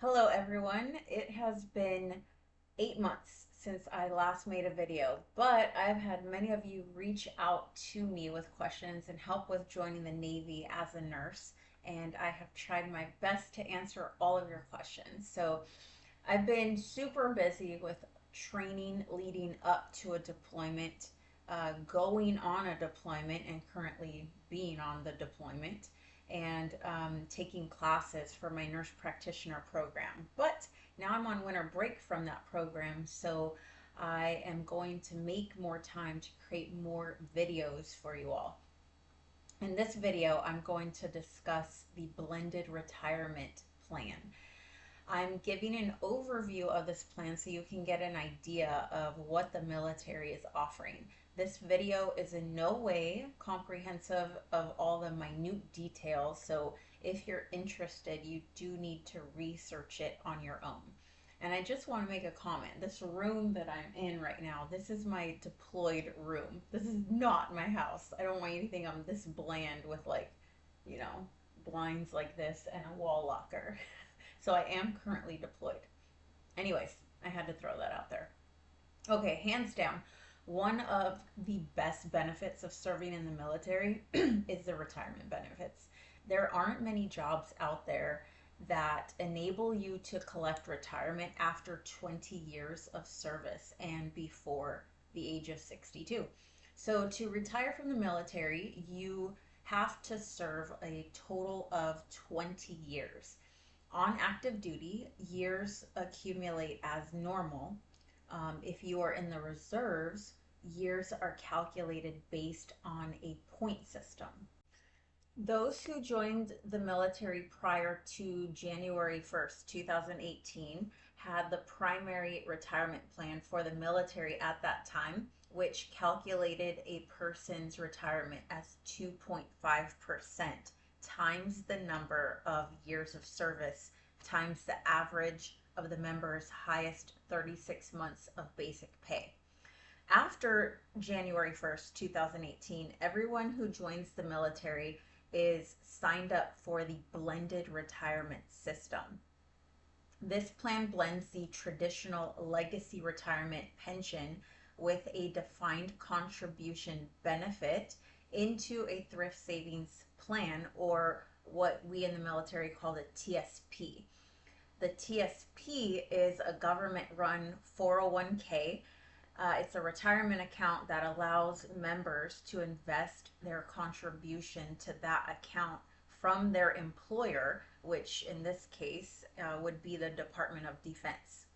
Hello everyone. It has been 8 months since I last made a video, but I've had many of you reach out to me with questions and help with joining the Navy as a nurse, and I have tried my best to answer all of your questions. So I've been super busy with training leading up to a deployment, going on a deployment, and currently being on the deployment, and taking classes for my nurse practitioner program. But now I'm on winter break from that program, so I am going to make more time to create more videos for you all. In this video, I'm going to discuss the blended retirement plan. I'm giving an overview of this plan so you can get an idea of what the military is offering. This video is in no way comprehensive of all the minute details, so if you're interested, you do need to research it on your own. And I just want to make a comment. This room that I'm in right now, this is my deployed room. This is not my house. I don't want you to think I'm this bland with, like, you know, blinds like this and a wall locker. So I am currently deployed. Anyways, I had to throw that out there. Okay, hands down, one of the best benefits of serving in the military is the retirement benefits. There aren't many jobs out there that enable you to collect retirement after 20 years of service and before the age of 62. So to retire from the military, you have to serve a total of 20 years. On active duty, years accumulate as normal. If you are in the reserves, years are calculated based on a point system. Those who joined the military prior to January 1st, 2018, had the primary retirement plan for the military at that time, which calculated a person's retirement as 2.5% times the number of years of service times the average of the member's highest 36 months of basic pay. After January 1st, 2018, everyone who joins the military is signed up for the blended retirement system. This plan blends the traditional legacy retirement pension with a defined contribution benefit into a thrift savings plan, or what we in the military call the TSP. The TSP is a government run 401k. It's a retirement account that allows members to invest their contribution to that account from their employer, which in this case would be the Department of Defense.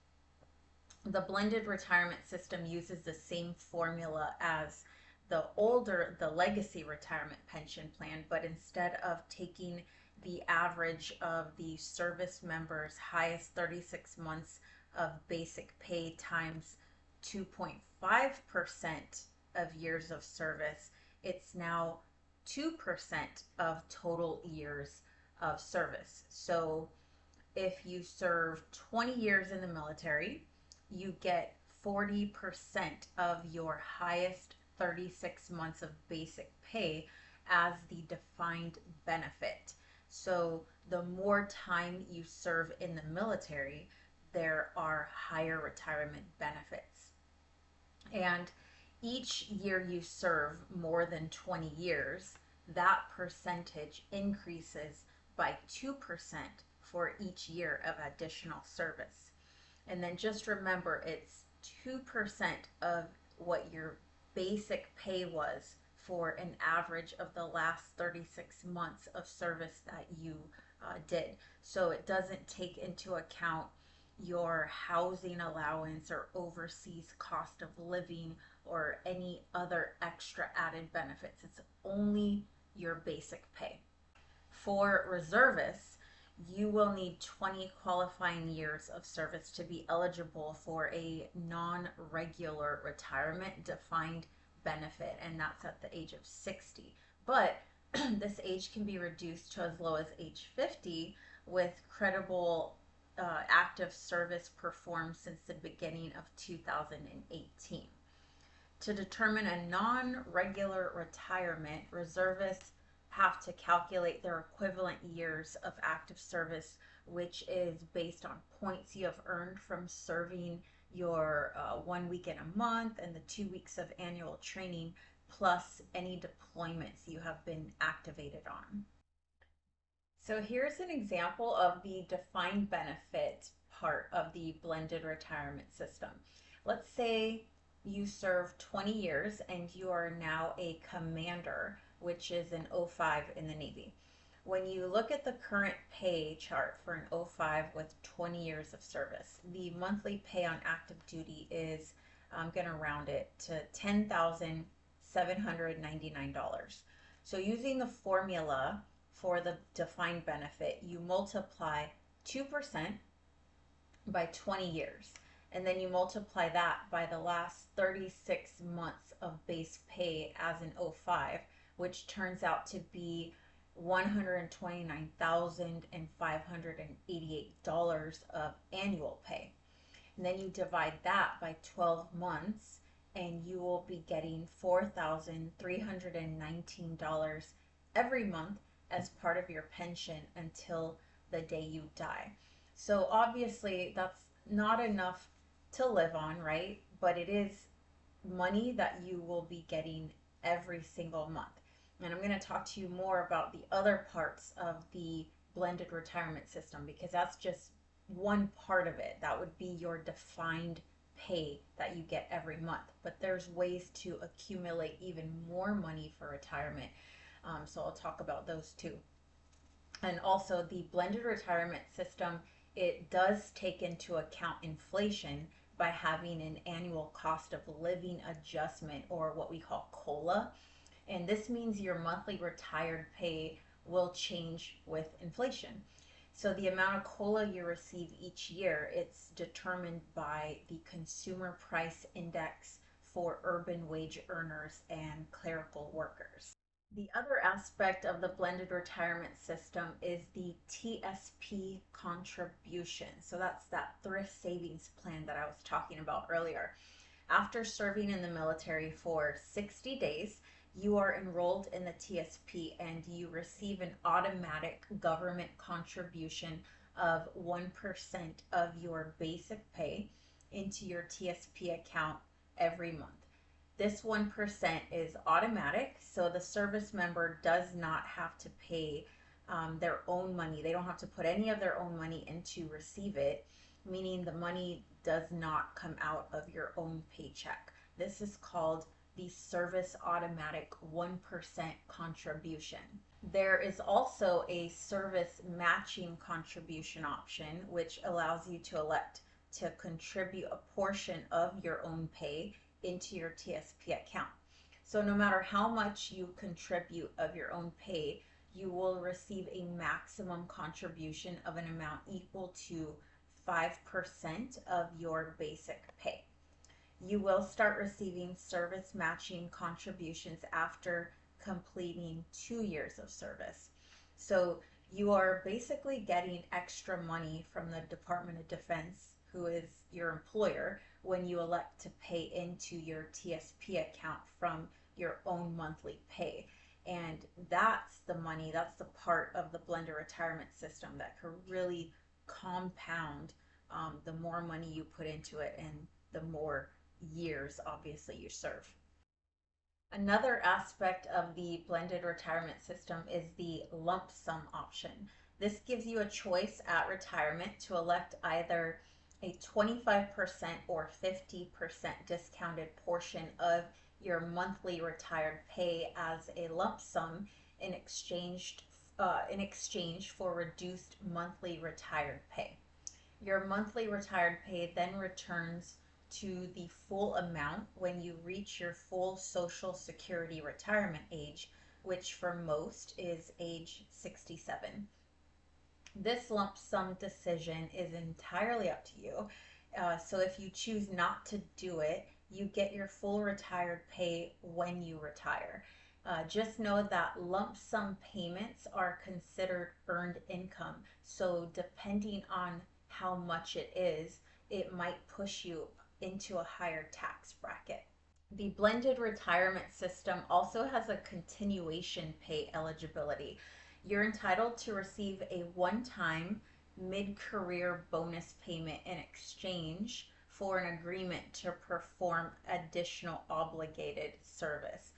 The blended retirement system uses the same formula as the legacy retirement pension plan, but instead of taking the average of the service member's highest 36 months of basic pay times 2.5% of years of service, it's now 2% of total years of service. So if you serve 20 years in the military, you get 40% of your highest 36 months of basic pay as the defined benefit. So the more time you serve in the military, there are higher retirement benefits. And each year you serve more than 20 years, that percentage increases by 2% for each year of additional service. And then just remember, it's 2% of what your basic pay was for an average of the last 36 months of service that you did. So it doesn't take into account your housing allowance or overseas cost of living or any other extra added benefits. It's only your basic pay. For reservists, you will need 20 qualifying years of service to be eligible for a non-regular retirement defined benefit, and that's at the age of 60. But this age can be reduced to as low as age 50 with credible active service performed since the beginning of 2018. To determine a non-regular retirement, reservists have to calculate their equivalent years of active service which is based on points you have earned from serving your 1 week in a month and the 2 weeks of annual training, plus any deployments you have been activated on. So here's an example of the defined benefit part of the blended retirement system. Let's say you serve 20 years and you are now a commander, which is an O5 in the Navy. When you look at the current pay chart for an O5 with 20 years of service, the monthly pay on active duty is, I'm going to round it to $10,799. So using the formula for the defined benefit, you multiply 2% by 20 years. And then you multiply that by the last 36 months of base pay as an O5, which turns out to be $129,588 of annual pay. And then you divide that by 12 months, and you will be getting $4,319 every month as part of your pension until the day you die. So obviously, that's not enough to live on, right? But it is money that you will be getting every single month. And I'm going to talk to you more about the other parts of the blended retirement system, because that's just one part of it. That would be your defined pay that you get every month. But there's ways to accumulate even more money for retirement. So I'll talk about those too. And also the blended retirement system, it does take into account inflation by having an annual cost of living adjustment, or what we call COLA. And this means your monthly retired pay will change with inflation. So the amount of COLA you receive each year, it's determined by the Consumer Price Index for urban wage earners and clerical workers. The other aspect of the blended retirement system is the TSP contribution. So that's that thrift savings plan that I was talking about earlier. After serving in the military for 60 days, you are enrolled in the TSP and you receive an automatic government contribution of 1% of your basic pay into your TSP account every month. This 1% is automatic, so the service member does not have to pay their own money. They don't have to put any of their own money in to receive it, meaning the money does not come out of your own paycheck. This is called the service automatic 1% contribution. There is also a service matching contribution option, which allows you to elect to contribute a portion of your own pay into your TSP account. So no matter how much you contribute of your own pay, you will receive a maximum contribution of an amount equal to 5% of your basic pay. You will start receiving service matching contributions after completing 2 years of service. So you are basically getting extra money from the Department of Defense, who is your employer, when you elect to pay into your TSP account from your own monthly pay. And that's the money, that's the part of the blended retirement system that could really compound the more money you put into it and the more years, obviously, you serve. Another aspect of the blended retirement system is the lump sum option. This gives you a choice at retirement to elect either a 25% or 50% discounted portion of your monthly retired pay as a lump sum in exchange for reduced monthly retired pay. Your monthly retired pay then returns to the full amount when you reach your full Social Security retirement age, which for most is age 67. This lump sum decision is entirely up to you. So if you choose not to do it, you get your full retired pay when you retire. Just know that lump sum payments are considered earned income. So depending on how much it is, it might push you into a higher tax bracket. The blended retirement system also has a continuation pay eligibility. You're entitled to receive a one-time mid-career bonus payment in exchange for an agreement to perform additional obligated service.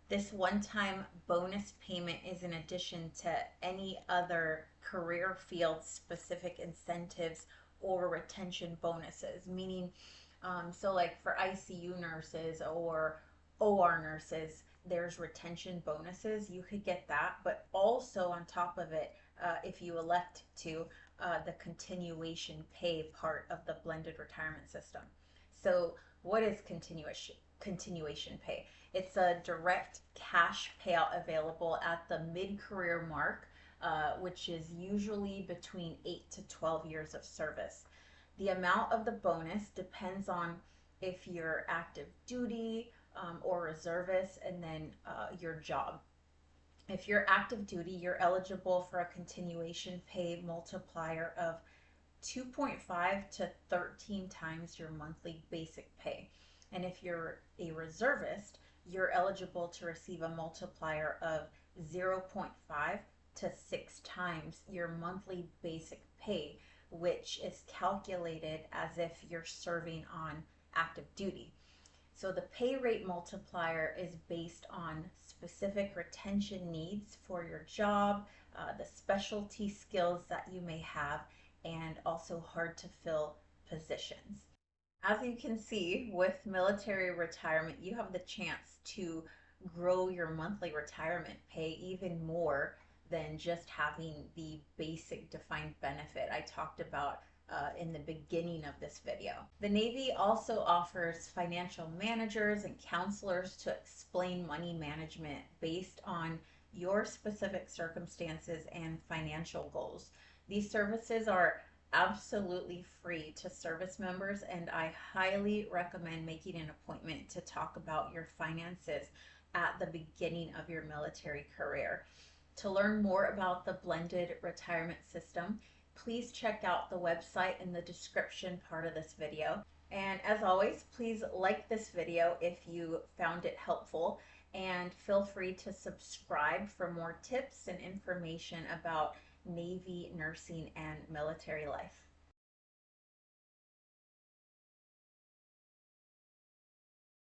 This one-time bonus payment is in addition to any other career field specific incentives or retention bonuses, meaning, so like for ICU nurses or OR nurses, there's retention bonuses. You could get that, but also on top of it, if you elect to, the continuation pay part of the blended retirement system. So, what is continuation pay? It's a direct cash payout available at the mid-career mark, which is usually between 8 to 12 years of service. The amount of the bonus depends on if you're active duty, or reservist, and then your job. If you're active duty, you're eligible for a continuation pay multiplier of 2.5 to 13 times your monthly basic pay. And if you're a reservist, you're eligible to receive a multiplier of 0.5 to 6 times your monthly basic pay, which is calculated as if you're serving on active duty. So the pay rate multiplier is based on specific retention needs for your job, the specialty skills that you may have, and also hard to fill positions. As you can see, with military retirement, you have the chance to grow your monthly retirement pay even more than just having the basic defined benefit I talked about in the beginning of this video. The Navy also offers financial managers and counselors to explain money management based on your specific circumstances and financial goals. These services are absolutely free to service members, and I highly recommend making an appointment to talk about your finances at the beginning of your military career. To learn more about the blended retirement system, please check out the website in the description part of this video. And as always, please like this video if you found it helpful, and feel free to subscribe for more tips and information about Navy nursing and military life.